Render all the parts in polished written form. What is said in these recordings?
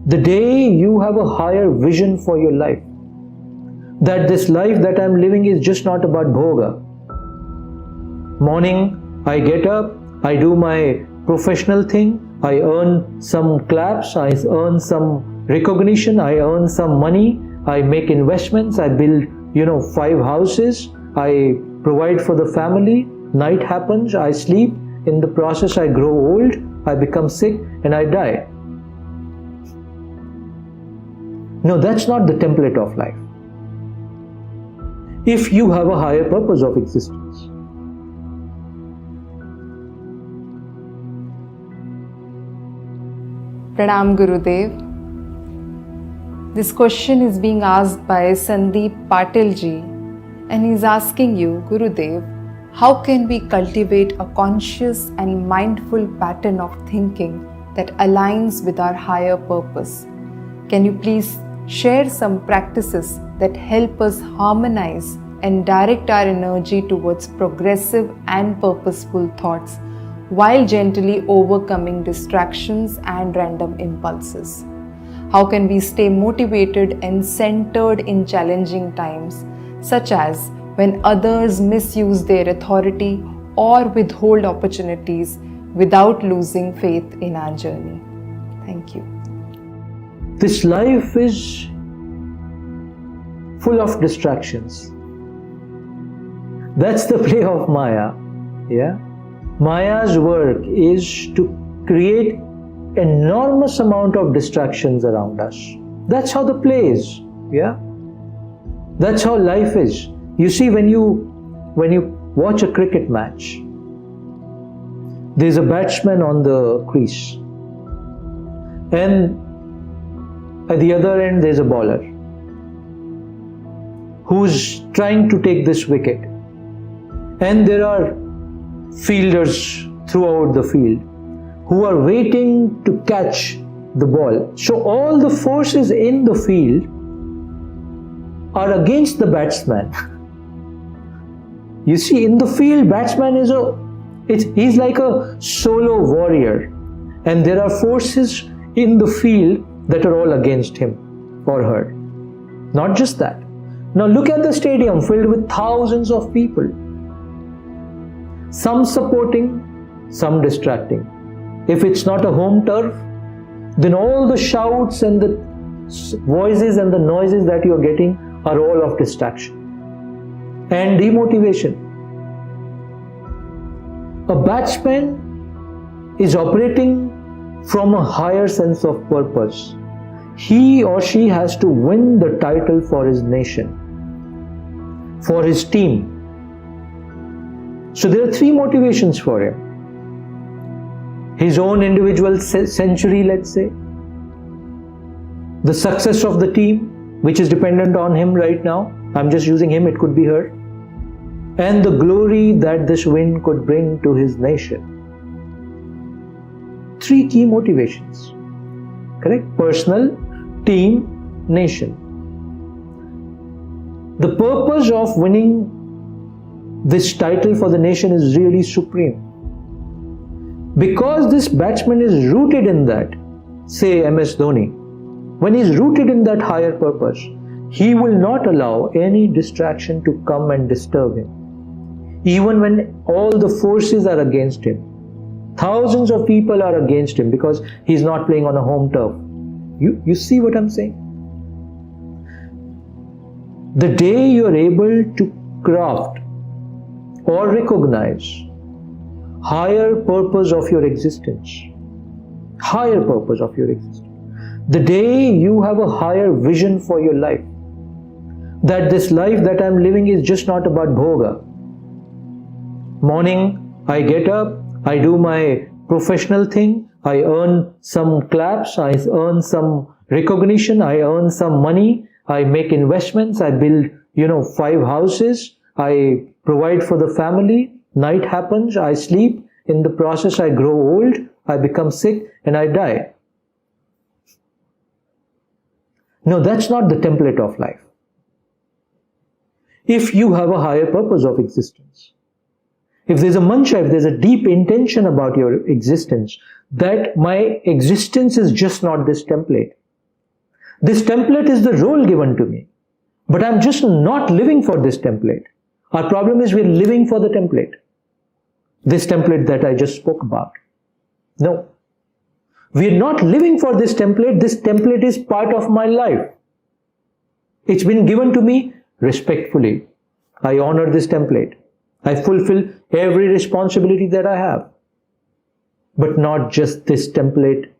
The day you have a higher vision for your life, that this life that I'm living is just not about bhoga. Morning, I get up, I do my professional thing, I earn some claps, I earn some recognition, I earn some money, I make investments, I build, 5 houses, I provide for the family, night happens, I sleep, in the process I grow old, I become sick and I die. No, that's not the template of life. If you have a higher purpose of existence. Pranam Gurudev. This question is being asked by Sandeep Patilji, and he's asking you, Gurudev, how can we cultivate a conscious and mindful pattern of thinking that aligns with our higher purpose? Can you please share some practices that help us harmonize and direct our energy towards progressive and purposeful thoughts while gently overcoming distractions and random impulses? How can we stay motivated and centered in challenging times, such as when others misuse their authority or withhold opportunities without losing faith in our journey? Thank you. This life is full of distractions. That's the play of Maya. Yeah? Maya's work is to create enormous amount of distractions around us. That's how the play is. Yeah? That's how life is. You see, when you watch a cricket match, there's a batsman on the crease, and at the other end there's a bowler who's trying to take this wicket, and there are fielders throughout the field who are waiting to catch the ball. So all the forces in the field are against the batsman. You see, in the field, batsman he's like a solo warrior, and there are forces in the field that are all against him or her. Not just that. Now look at the stadium filled with thousands of people. Some supporting, some distracting. If it's not a home turf, then all the shouts and the voices and the noises that you're getting are all of distraction and demotivation. A batsman is operating from a higher sense of purpose. He or she has to win the title for his nation, for his team. So there are 3 motivations for him. His own individual century, let's say. The success of the team, which is dependent on him right now. I'm just using him, it could be her. And the glory that this win could bring to his nation. 3 key motivations. Correct? Personal, team, nation. The purpose of winning this title for the nation is really supreme. Because this batsman is rooted in that, say MS Dhoni, when he's rooted in that higher purpose, he will not allow any distraction to come and disturb him. Even when all the forces are against him. Thousands of people are against him because he's not playing on a home turf. You see what I'm saying? The day you're able to craft or recognize higher purpose of your existence, the day you have a higher vision for your life, that this life that I'm living is just not about bhoga. Morning, I get up, I do my professional thing, I earn some claps, I earn some recognition, I earn some money, I make investments, I build, 5 houses, I provide for the family, night happens, I sleep, in the process I grow old, I become sick and I die. No, that's not the template of life. If you have a higher purpose of existence, if there's a mantra, if there's a deep intention about your existence, that my existence is just not this template. This template is the role given to me. But I'm just not living for this template. Our problem is we're living for the template. This template that I just spoke about. No. We're not living for this template. This template is part of my life. It's been given to me respectfully. I honor this template. I fulfill every responsibility that I have. But not just this template.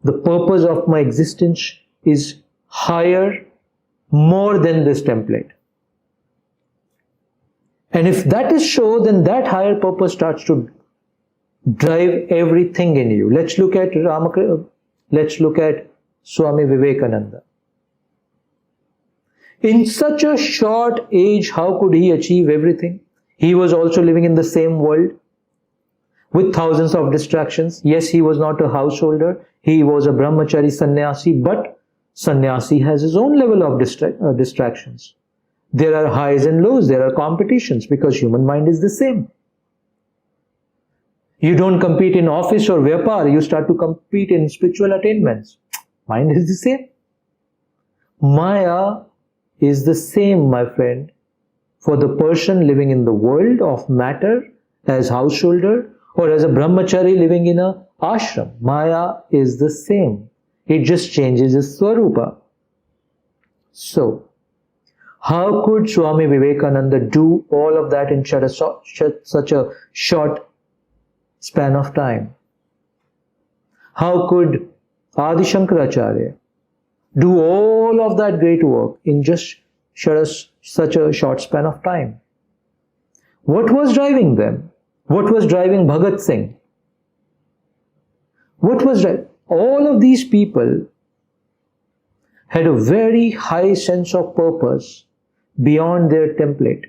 The purpose of my existence is higher, more than this template. And if that is so, then that higher purpose starts to drive everything in you. Let's look at Swami Vivekananda. In such a short age, how could he achieve everything? He was also living in the same world with thousands of distractions. Yes, he was not a householder. He was a brahmachari sannyasi, but sannyasi has his own level of distractions. There are highs and lows. There are competitions because human mind is the same. You don't compete in office or vyapar. You start to compete in spiritual attainments. Mind is the same. Maya is the same, my friend, for the person living in the world of matter as householder or as a brahmachari living in a ashram. Maya is the same. It just changes its swarupa. So, how could Swami Vivekananda do all of that in such a short span of time? How could Adi Shankaracharya do all of that great work in just such a short span of time? What was driving them? What was driving Bhagat Singh? What was driving? All of these people had a very high sense of purpose beyond their template.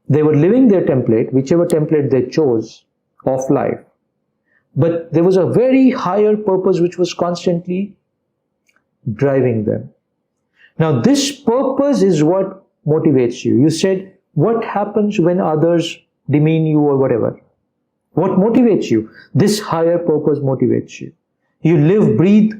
They were living their template, whichever template they chose of life. But there was a very higher purpose which was constantly driving them. Now this purpose is what motivates you. You said, what happens when others demean you or whatever? What motivates you? This higher purpose motivates you. You live, breathe,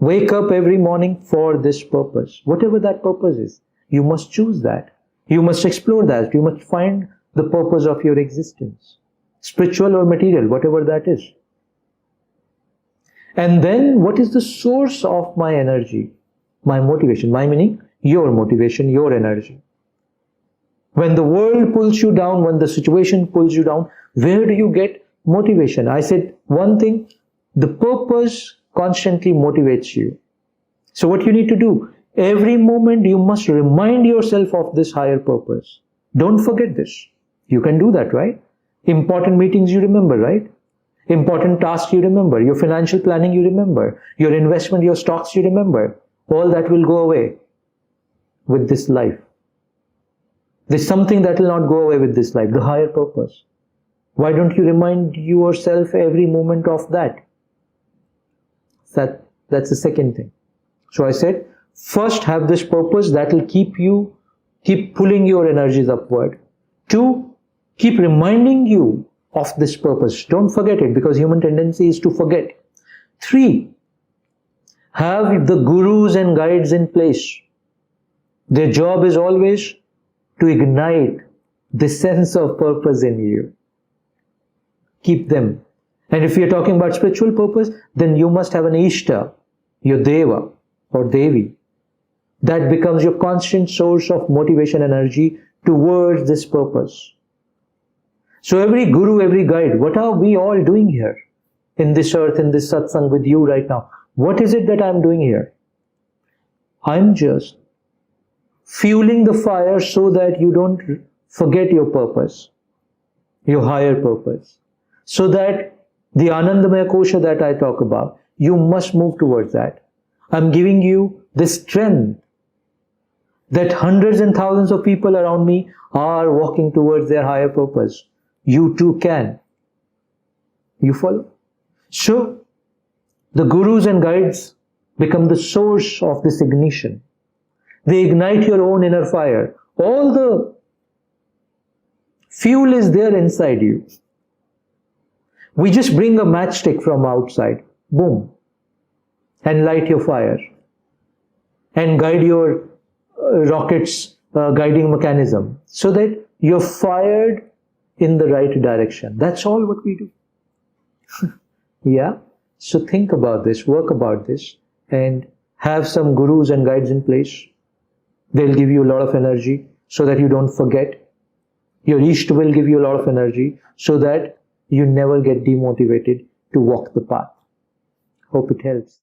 wake up every morning for this purpose. Whatever that purpose is, you must choose that. You must explore that. You must find the purpose of your existence. Spiritual or material, whatever that is. And then, what is the source of my energy? My motivation. My meaning, your motivation, your energy. When the world pulls you down, when the situation pulls you down, where do you get motivation? I said one thing, the purpose constantly motivates you. So what you need to do, every moment you must remind yourself of this higher purpose. Don't forget this. You can do that, right? Important meetings you remember, right? Important tasks you remember. Your financial planning you remember. Your investment, your stocks you remember. All that will go away with this life. There's something that will not go away with this life, the higher purpose. Why don't you remind yourself every moment of that? That's the second thing. So I said, first have this purpose that will keep pulling your energies upward. 2, keep reminding you of this purpose. Don't forget it, because human tendency is to forget. 3, have the gurus and guides in place. Their job is always to ignite the sense of purpose in you. Keep them. And if you're talking about spiritual purpose, then you must have an Ishta, your Deva or Devi. That becomes your constant source of motivation and energy towards this purpose. So every guru, every guide, what are we all doing here in this earth, in this satsang with you right now? What is it that I'm doing here? I'm just fueling the fire so that you don't forget your purpose, your higher purpose. So that the Anandamaya Kosha that I talk about, you must move towards that. I'm giving you the strength that hundreds and thousands of people around me are walking towards their higher purpose. You too can. You follow? So, the gurus and guides become the source of this ignition. They ignite your own inner fire. All the fuel is there inside you. We just bring a matchstick from outside, boom, and light your fire. and guide your rocket's guiding mechanism so that you're fired in the right direction. That's all what we do. Yeah? So think about this, work about this, and have some gurus and guides in place. They'll give you a lot of energy so that you don't forget. Your Ishta will give you a lot of energy so that you never get demotivated to walk the path. Hope it helps.